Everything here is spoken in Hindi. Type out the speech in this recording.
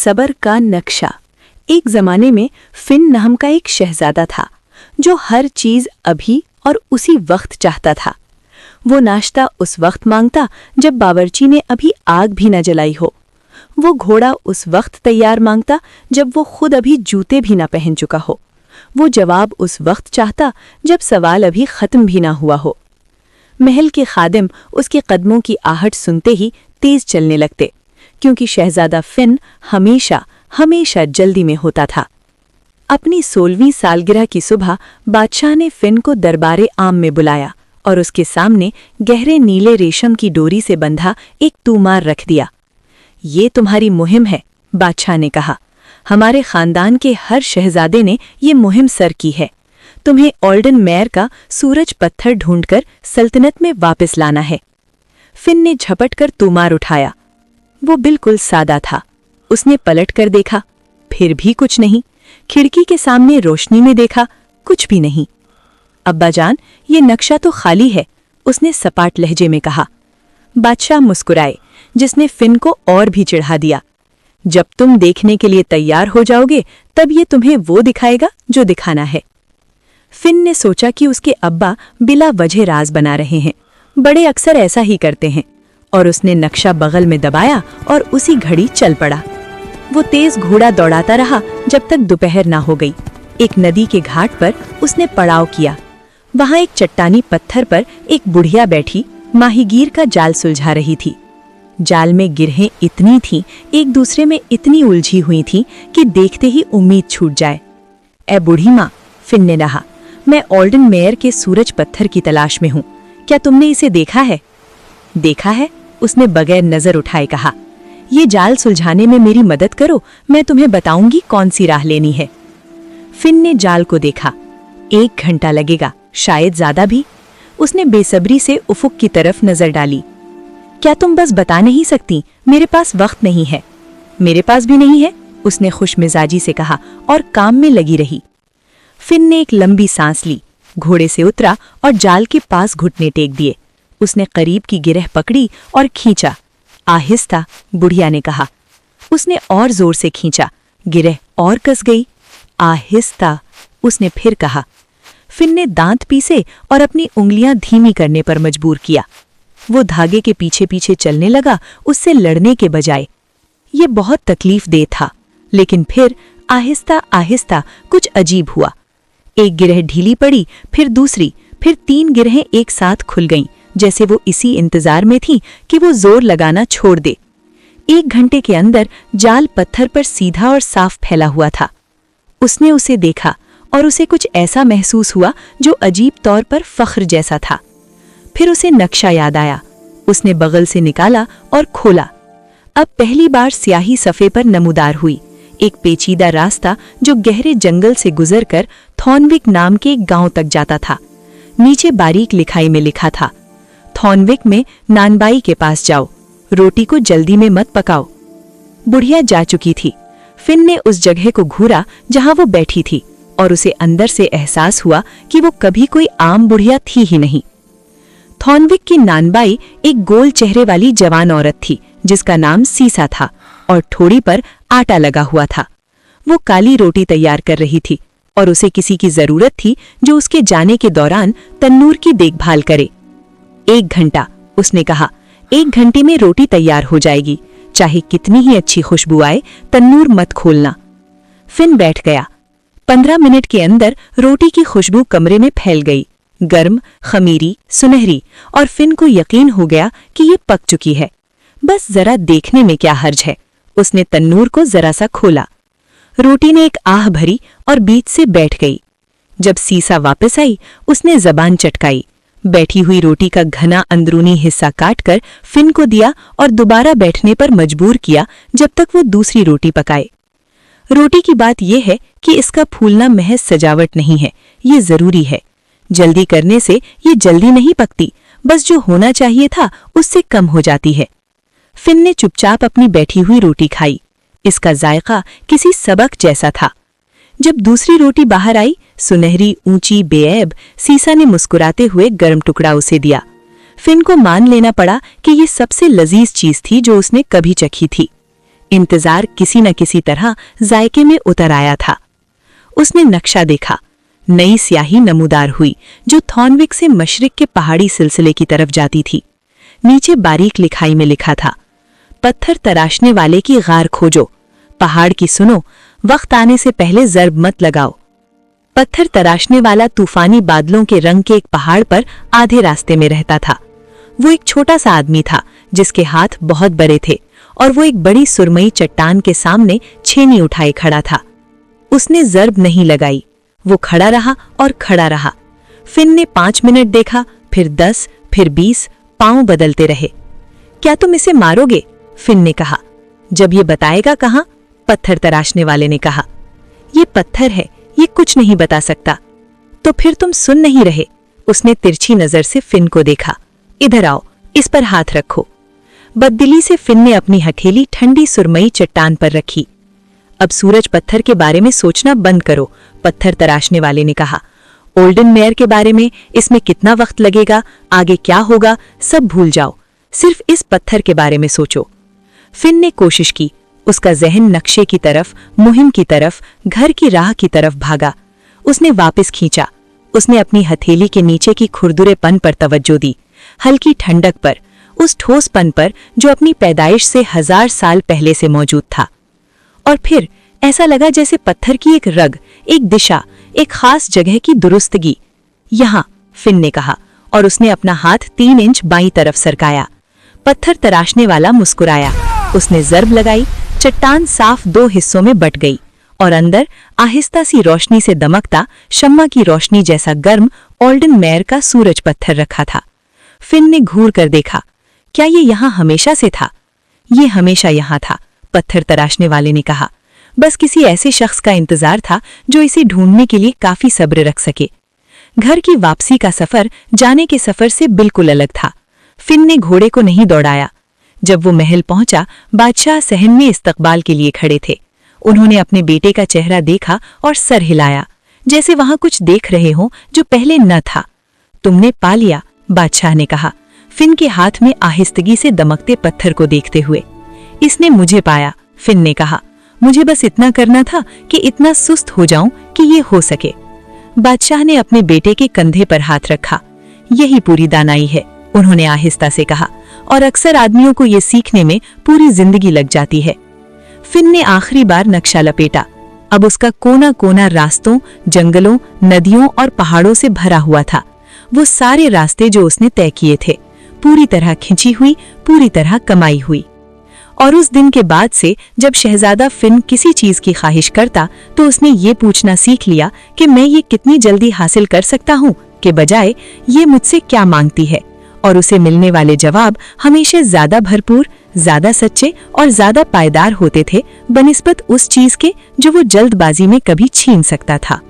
सबर का नक्शा। एक जमाने में फिन नाम का एक शहजादा था जो हर चीज अभी और उसी वक्त चाहता था। वो नाश्ता उस वक्त मांगता जब बावर्ची ने अभी आग भी न जलाई हो। वो घोड़ा उस वक्त तैयार मांगता जब वो खुद अभी जूते भी न पहन चुका हो। वो जवाब उस वक्त चाहता जब सवाल अभी खत्म भी ना हुआ हो। महल के खादिम उसके कदमों की आहट सुनते ही तेज चलने लगते, क्योंकि शहजादा फिन हमेशा हमेशा जल्दी में होता था। अपनी 16वीं सालगिरह की सुबह बादशाह ने फिन को दरबारे आम में बुलाया और उसके सामने गहरे नीले रेशम की डोरी से बंधा एक तूमार रख दिया। ये तुम्हारी मुहिम है, बादशाह ने कहा। हमारे खानदान के हर शहजादे ने ये मुहिम सर की है। तुम्हें ऑल्डन मेयर का सूरज पत्थर ढूंढकर सल्तनत में वापस लाना है। फिन ने झपट कर तूमार उठाया। वो बिल्कुल सादा था। उसने पलट कर देखा, फिर भी कुछ नहीं। खिड़की के सामने रोशनी में देखा, कुछ भी नहीं। अब्बाजान, ये नक्शा तो खाली है, उसने सपाट लहजे में कहा। बादशाह मुस्कुराए, जिसने फिन को और भी चिढ़ा दिया। जब तुम देखने के लिए तैयार हो जाओगे तब ये तुम्हें वो दिखाएगा जो दिखाना है। फिन ने सोचा कि उसके अब्बा बिला वजह राज बना रहे हैं। बड़े अक्सर ऐसा ही करते हैं। और उसने नक्शा बगल में दबाया और उसी घड़ी चल पड़ा। वो तेज घोड़ा दौड़ाता रहा जब तक दोपहर ना हो गई। एक नदी के घाट पर उसने पड़ाव किया। वहां एक चट्टानी पत्थर पर एक बुढ़िया बैठी माहीगीर का जाल सुलझा रही थी। जाल में गिरहें इतनी थीं, एक दूसरे में इतनी उलझी हुई थीं कि देखते ही उम्मीद छूट जाए। ए बूढ़ी माँ, फिन ने कहा, मैं ऑल्डन मेयर के सूरज पत्थर की तलाश में हूँ। क्या तुमने इसे देखा है? देखा है, उसने बगैर नजर उठाए कहा। ये जाल सुलझाने में मेरी मदद करो, मैं तुम्हें बताऊंगी कौन सी राह लेनी है। फिन ने जाल को देखा। 1 घंटा लगेगा, शायद ज्यादा भी। उसने बेसब्री से उफुक की तरफ नजर डाली। क्या तुम बस बता नहीं सकती? मेरे पास वक्त नहीं है। मेरे पास भी नहीं है, उसने खुशमिजाजी से कहा और काम में लगी रही। फिन ने एक लंबी सांस ली, घोड़े से उतरा और जाल के पास घुटने टेक दिए। उसने करीब की गिरह पकड़ी और खींचा। आहिस्ता, बुढ़िया ने कहा। उसने और जोर से खींचा, गिरह और कस गई। आहिस्ता, उसने फिर कहा। फिन ने दांत पीसे और अपनी उंगलियां धीमी करने पर मजबूर किया। वो धागे के पीछे पीछे चलने लगा, उससे लड़ने के बजाय। ये बहुत तकलीफदेह था, लेकिन फिर आहिस्ता आहिस्ता कुछ अजीब हुआ। एक गिरह ढीली पड़ी, फिर दूसरी, फिर 3 गिरहें एक साथ खुल गईं, जैसे वो इसी इंतजार में थी कि वो जोर लगाना छोड़ दे। 1 घंटे के अंदर जाल पत्थर पर सीधा और साफ फैला हुआ था। उसने उसे देखा और उसे कुछ ऐसा महसूस हुआ जो अजीब तौर पर फख्र जैसा था। फिर उसे नक्शा याद आया। उसने बगल से निकाला और खोला। अब पहली बार स्याही सफ़े पर नमूदार हुई एक पेचीदा रास्ता जो गहरे जंगल से गुजरकर थॉर्नविक नाम के एक गांव तक जाता था। नीचे बारीक लिखाई में लिखा था, थॉर्नविक में नानबाई के पास जाओ, रोटी को जल्दी में मत पकाओ। बुढ़िया जा चुकी थी। फिन ने उस जगह को घूरा जहां वो बैठी थी और उसे अंदर से एहसास हुआ कि वो कभी कोई आम बुढ़िया थी ही नहीं। थॉर्नविक की नानबाई एक गोल चेहरे वाली जवान औरत थी जिसका नाम सीसा था और ठोड़ी पर आटा लगा हुआ था। वो काली रोटी तैयार कर रही थी और उसे किसी की जरूरत थी जो उसके जाने के दौरान तन्नूर की देखभाल करे। 1 घंटा, उसने कहा। 1 घंटे में रोटी तैयार हो जाएगी, चाहे कितनी ही अच्छी खुशबू आए, तन्नूर मत खोलना। फिन बैठ गया। 15 मिनट के अंदर रोटी की खुशबू कमरे में फैल गई, गर्म, खमीरी, सुनहरी, और फिन को यकीन हो गया कि ये पक चुकी है। बस जरा देखने में क्या हर्ज है। उसने तन्नूर को जरा सा खोला। रोटी ने एक आह भरी और बीच से बैठ गई। जब सीसा वापस आई, उसने जबान चटकाई, बैठी हुई रोटी का घना अंदरूनी हिस्सा काटकर फिन को दिया और दोबारा बैठने पर मजबूर किया जब तक वो दूसरी रोटी पकाए। रोटी की बात यह है कि इसका फूलना महज सजावट नहीं है, ये जरूरी है। जल्दी करने से ये जल्दी नहीं पकती, बस जो होना चाहिए था उससे कम हो जाती है। फिन ने चुपचाप अपनी बैठी हुई रोटी खाई। इसका जायका किसी सबक जैसा था। जब दूसरी रोटी बाहर आई, सुनहरी, ऊंची, बेऐब, सीसा ने मुस्कुराते हुए गर्म टुकड़ा उसे दिया। फिन को मान लेना पड़ा कि ये सबसे लजीज चीज थी जो उसने कभी चखी थी। इंतजार किसी न किसी तरह जायके में उतर आया था। उसने नक्शा देखा। नई स्याही नमूदार हुई जो थॉर्नविक से मशरिक के पहाड़ी सिलसिले की तरफ जाती थी। नीचे बारीक लिखाई में लिखा था, पत्थर तराशने वाले की गार खोजो, पहाड़ की सुनो, वक्त आने से पहले जर्ब मत लगाओ। पत्थर तराशने वाला तूफानी बादलों के रंग के एक पहाड़ पर आधे रास्ते में रहता था। वो एक छोटा सा आदमी था जिसके हाथ बहुत बड़े थे और वो एक बड़ी सुरमई चट्टान के सामने छेनी उठाए खड़ा था। उसने जर्ब नहीं लगाई। वो खड़ा रहा और खड़ा रहा। फिन ने 5 मिनट देखा, फिर 10, फिर 20, पांव बदलते रहे। क्या तुम इसे मारोगे? फिन ने कहा। जब ये बताएगा कहाँ? पत्थर तराशने वाले ने कहा। ये पत्थर है, ये कुछ नहीं बता सकता। तो फिर तुम सुन नहीं रहे? उसने तिरछी नजर से फिन को देखा। इधर आओ, इस पर हाथ रखो। बददिली से फिन ने अपनी हथेली ठंडी सुरमई चट्टान पर रखी। अब सूरज पत्थर के बारे में सोचना बंद करो, पत्थर तराशने वाले ने कहा। ओल्डन मेयर के बारे में, इसमें कितना वक्त लगेगा, आगे क्या होगा, सब भूल जाओ। सिर्फ इस पत्थर के बारे में सोचो। फिन ने कोशिश की। उसका जहन नक्शे की तरफ, मुहिम की तरफ, घर की राह की तरफ भागा। उसने वापस खींचा। उसने अपनी हथेली के नीचे की खुरदुरेपन पर तवज्जो दी, हल्की ठंडक पर, उस ठोसपन पर जो अपनी पैदाइश से 1000 साल पहले से मौजूद था। और फिर ऐसा लगा जैसे पत्थर की एक रग, एक दिशा, एक खास जगह की दुरुस्तगी। यहां, फिन ने कहा, और उसने अपना हाथ 3 इंच बाईं तरफ सरकाया। पत्थर तराशने वाला मुस्कुराया। उसने जर्ब लगाई। चट्टान साफ 2 हिस्सों में बट गई और अंदर आहिस्ता सी रोशनी से दमकता शम्मा की रोशनी जैसा गर्म ओल्डन मेयर का सूरज पत्थर रखा था। फिन ने घूर कर देखा। क्या ये यहां हमेशा से था? ये हमेशा यहां था, पत्थर तराशने वाले ने कहा। बस किसी ऐसे शख्स का इंतजार था जो इसे ढूंढने के लिए काफी सब्र रख सके। घर की वापसी का सफर जाने के सफर से बिल्कुल अलग था। फिन ने घोड़े को नहीं दौड़ाया। जब वो महल पहुंचा, बादशाह सहन में इस्तकबाल के लिए खड़े थे। उन्होंने अपने बेटे का चेहरा देखा और सर हिलाया, जैसे वहां कुछ देख रहे हों जो पहले न था। तुमने पा लिया, बादशाह ने कहा, फिन के हाथ में आहिस्तगी से दमकते पत्थर को देखते हुए। इसने मुझे पाया, फिन ने कहा। मुझे बस इतना करना था कि इतना सुस्त हो जाऊं कि ये हो सके। बादशाह ने अपने बेटे के कंधे पर हाथ रखा। यही पूरी दानाई है, उन्होंने आहिस्ता से कहा, और अक्सर आदमियों को ये सीखने में पूरी जिंदगी लग जाती है। फिन ने आखिरी बार नक्शा लपेटा। अब उसका कोना कोना रास्तों, जंगलों, नदियों और पहाड़ों से भरा हुआ था। वो सारे रास्ते जो उसने तय किए थे, पूरी तरह खिंची हुई, पूरी तरह कमाई हुई। और उस दिन के बाद से जब शहजादा फिन किसी चीज की ख्वाहिश करता तो उसने ये पूछना सीख लिया कि मैं ये कितनी जल्दी हासिल कर सकता हूँ, के बजाय ये मुझसे क्या मांगती है। और उसे मिलने वाले जवाब हमेशा ज्यादा भरपूर, ज्यादा सच्चे और ज्यादा पायदार होते थे बनिस्बत उस चीज के जो वो जल्दबाजी में कभी छीन सकता था।